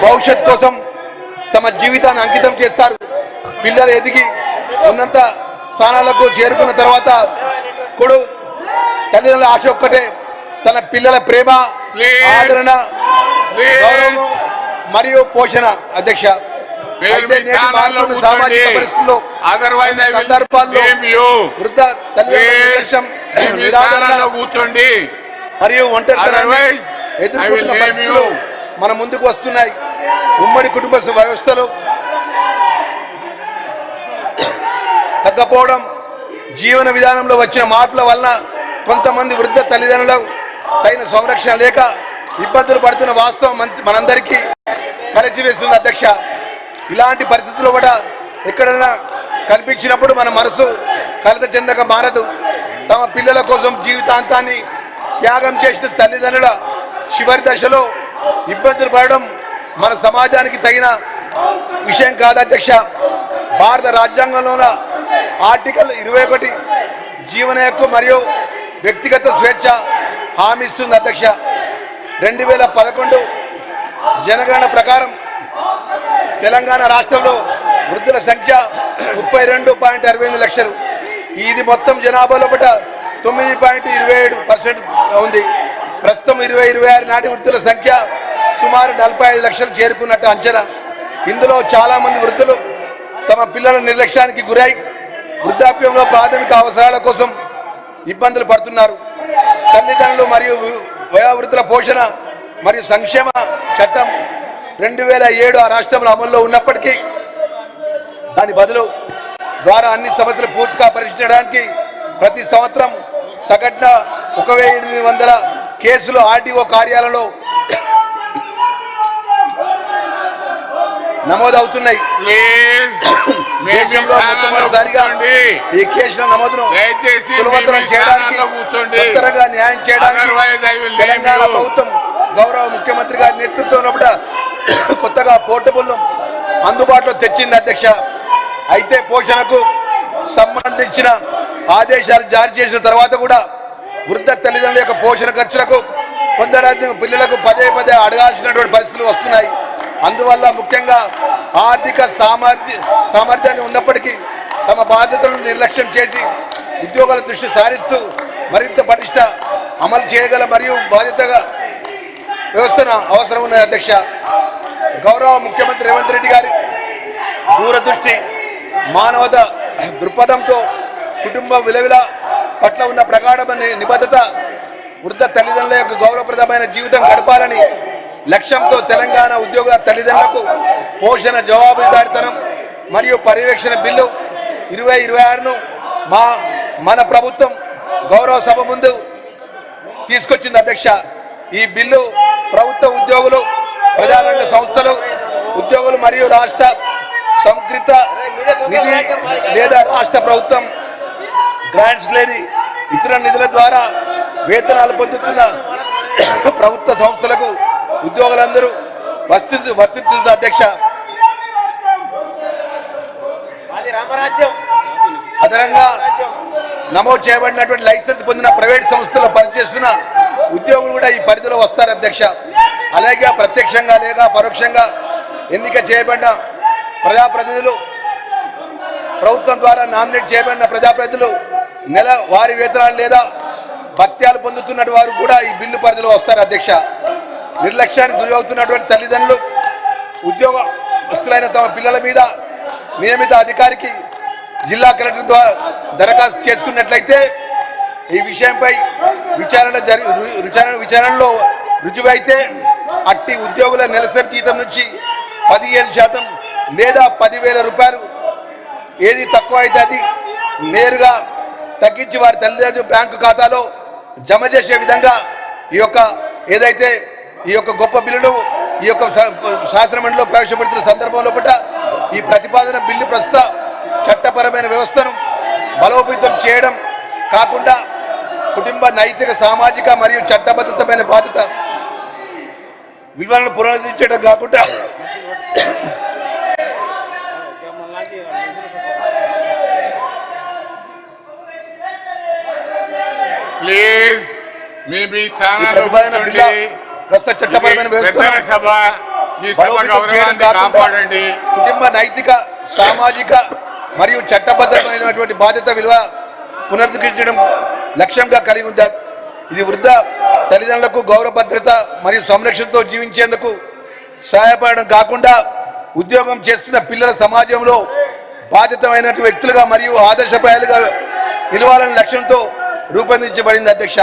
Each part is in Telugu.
భవిష్యత్ కోసం తమ జీవితాన్ని అంకితం చేస్తారు. పిల్లలు ఎదిగి ఉన్నంత స్థానాలకు చేరుకున్న తర్వాత కొడు తల్లిదండ్రుల ఆశ ఒక్కటే తన పిల్లల ప్రేమ, ఆదరణ, గౌరవం మరియు పోషణ. అధ్యక్ష, సామాజిక పరిస్థితుల్లో సందర్భాల్లో వృద్ధ తల్లిదండ్రుల కూర్చోండి మరియు ఒంటరితనాన్ని ఎదుర్కొంటున్న పరిస్థితులు మన ముందుకు వస్తున్నాయి. ఉమ్మడి కుటుంబ వ్యవస్థలో తగ్గపోవడం, జీవన విధానంలో వచ్చిన మార్పుల వలన కొంతమంది వృద్ధ తల్లిదండ్రులకు తగిన సంరక్షణ లేక ఇబ్బందులు పడుతున్న వాస్తవం మనందరికీ కలిసివేస్తుంది. అధ్యక్ష, ఇలాంటి పరిస్థితుల్లో కూడా ఎక్కడైనా కనిపించినప్పుడు మన మనసు కలత చెందక మారదు. తమ పిల్లల కోసం జీవితాంతాన్ని త్యాగం చేసిన తల్లిదండ్రుల చివరి దశలో ఇబ్బందులు పడడం మన సమాజానికి తగిన విషయం కాదు. అధ్యక్ష, భారత రాజ్యాంగంలోన ఆర్టికల్ 21 జీవన హక్కు మరియు వ్యక్తిగత స్వేచ్ఛ హామీ ఇస్తుంది. అధ్యక్ష, 2011 జనగణన ప్రకారం తెలంగాణ రాష్ట్రంలో వృద్ధుల సంఖ్య 32.68 లక్షలు. ఇది మొత్తం జనాభాలో 9.27% ఉంది. ప్రస్తుతం 2026 నాటి వృద్ధుల సంఖ్య సుమారు 45 లక్షలు చేరుకున్నట్టు అంచనా. ఇందులో చాలామంది వృద్ధులు తమ పిల్లల నిర్లక్ష్యానికి గురై వృద్ధాప్యంలో ప్రాథమిక అవసరాల కోసం ఇబ్బందులు పడుతున్నారు. తల్లిదండ్రులు మరియు వయోవృద్ధుల పోషణ మరియు సంక్షేమ చట్టం 2007 ఆ రాష్ట్రంలో అమల్లో ఉన్నప్పటికీ దాని బదులు ద్వారా అన్ని సమస్యలు పూర్తిగా పరిష్కరించడానికి ప్రతి సంవత్సరం సగటున 1800 కేసులు ఆర్డీఓ కార్యాలయంలో నమోదవుతున్నాయి. దేశంలో మొట్టమొదటిసారిగా ఈ కేసుల నమోదును సులభతరం చేయడానికి, ఉత్తరంగా న్యాయం చేయడానికి తెలంగాణ ప్రభుత్వం గౌరవ ముఖ్యమంత్రి గారి నేతృత్వంలో కొత్తగా పోర్టబుల్ అందుబాటులో తెచ్చింది. అధ్యక్ష, అయితే పోషణకు సంబంధించిన ఆదేశాలు జారీ చేసిన తర్వాత కూడా వృద్ధ తల్లిదండ్రుల యొక్క పోషణ ఖర్చులకు పొందడానికి పిల్లలకు పదే అడగాల్సినటువంటి పరిస్థితులు వస్తున్నాయి. అందువల్ల ముఖ్యంగా ఆర్థిక సామర్థ్యాన్ని ఉన్నప్పటికీ తమ బాధ్యతలను నిర్లక్ష్యం చేసి ఉద్యోగాల దృష్టి సారిస్తూ మరింత పటిష్ట అమలు చేయగల మరియు బాధ్యతగా వ్యవస్థను అవసరం ఉన్నది. అధ్యక్ష, గౌరవ ముఖ్యమంత్రి రేవంత్ రెడ్డి గారి దూరదృష్టి, మానవత దృక్పథంతో కుటుంబ విలువల పట్ల ఉన్న ప్రగాఢమైన నిబద్ధత వృద్ధ తల్లిదండ్రుల యొక్క గౌరవప్రదమైన జీవితం గడపాలని లక్ష్యంతో తెలంగాణ ఉద్యోగుల తల్లిదండ్రులకు పోషణ జవాబుదారీతనం మరియు పర్యవేక్షణ బిల్లు 2026ను మన ప్రభుత్వం గౌరవ సభ ముందు తీసుకొచ్చింది. అధ్యక్ష, ఈ బిల్లు ప్రభుత్వ ఉద్యోగులు, ప్రజారంగ సంస్థలు, ఉద్యోగులు మరియు రాష్ట్ర సంకృత నిధి లేదా రాష్ట్ర ప్రభుత్వం గ్రాంట్స్ లేని ఇతర నిధుల ద్వారా వేతనాలు పొందుతున్న ప్రభుత్వ సంస్థలకు ఉద్యోగులందరూ వర్తిస్తుంది. అధ్యక్ష, అదనంగా నమోదు చేయబడినటువంటి లైసెన్స్ పొందిన ప్రైవేట్ సంస్థల్లో పనిచేస్తున్న ఉద్యోగులు కూడా ఈ పరిధిలో వస్తారు. అధ్యక్ష, అలాగే ప్రత్యక్షంగా లేదా పరోక్షంగా ఎన్నిక చేయబడిన ప్రజాప్రతినిధులు, ప్రభుత్వం ద్వారా నామినేట్ చేయబడిన ప్రజాప్రతినిధులు నెల వారి వేతనాలు లేదా భత్యాలు పొందుతున్న వారు కూడా ఈ బిల్లు పరిధిలో వస్తారు. అధ్యక్ష, నిర్లక్ష్యానికి గురి అవుతున్నటువంటి తల్లిదండ్రులు ఉద్యోగస్తులైన తమ పిల్లల మీద నియమిత అధికారికి జిల్లా కలెక్టర్ ద్వారా దరఖాస్తు చేసుకున్నట్లయితే ఈ విషయంపై విచారణలో రుజువైతే అట్టి ఉద్యోగుల నెలసరి జీతం నుంచి 15% లేదా 10,000 రూపాయలు ఏది తక్కువ అయితే అది నేరుగా తగ్గించి వారి తల్లిదండ్రుల బ్యాంకు ఖాతాలో జమ చేసే విధంగా ఏదైతే ఈ యొక్క గొప్ప బిల్లును ఈ యొక్క శాసనమండలిలో ప్రవేశపెడుతున్న సందర్భంలో ఈ ప్రతిపాదన బిల్లు ప్రస్తుత చట్టపరమైన వ్యవస్థను బలోపేతం చేయడం కాకుండా కుటుంబ నైతిక, సామాజిక మరియు చట్టబద్ధమైన బాధ్యత విలువలను పునరుద్ధరించడం కాకుండా ప్లీజ్ మీ స్థానాల్లో కూర్చోండి. ప్రస్తుత చట్టపరమైన వ్యవస్థ ఈ సభ గౌరవాన్ని కాపాడండి. కుటుంబ నైతిక, సామాజిక మరియు చట్టబద్ధమైనటువంటి బాధ్యత విలువ పునరుద్ధరించడం లక్ష్యంగా కలిగి ఉంది. ఇది వృద్ధ తల్లిదండ్రులకు గౌరవ భద్రత మరియు సంరక్షణతో జీవించేందుకు సహాయపడడం కాకుండా ఉద్యోగం చేస్తున్న పిల్లల సమాజంలో బాధ్యతమైన వ్యక్తులుగా మరియు ఆదర్శప్రాయాలుగా నిలవాలనే లక్ష్యంతో రూపొందించబడింది. అధ్యక్ష,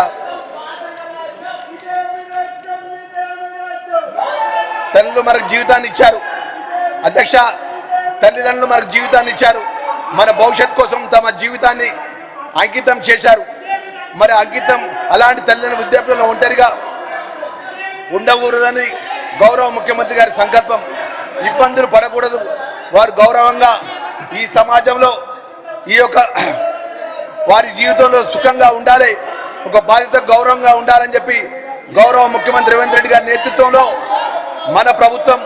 తల్లులు మనకు జీవితాన్ని ఇచ్చారు. అధ్యక్ష, తల్లిదండ్రులు మనకు జీవితాన్ని ఇచ్చారు. మన భవిష్యత్ కోసం తమ జీవితాన్ని అంకితం చేశారు. మరి అంకితం అలాంటి తల్లిదండ్రుల వృద్ధాప్యంలో ఒంటరిగా ఉండకూడదని గౌరవ ముఖ్యమంత్రి గారి సంకల్పం. ఇబ్బందులు పడకూడదు, వారు గౌరవంగా ఈ సమాజంలో ఈ యొక్క వారి జీవితంలో సుఖంగా ఉండాలి, ఒక బాధ్యత గౌరవంగా ఉండాలని చెప్పి గౌరవ ముఖ్యమంత్రి రేవంత్ రెడ్డి గారి నేతృత్వంలో మన ప్రభుత్వం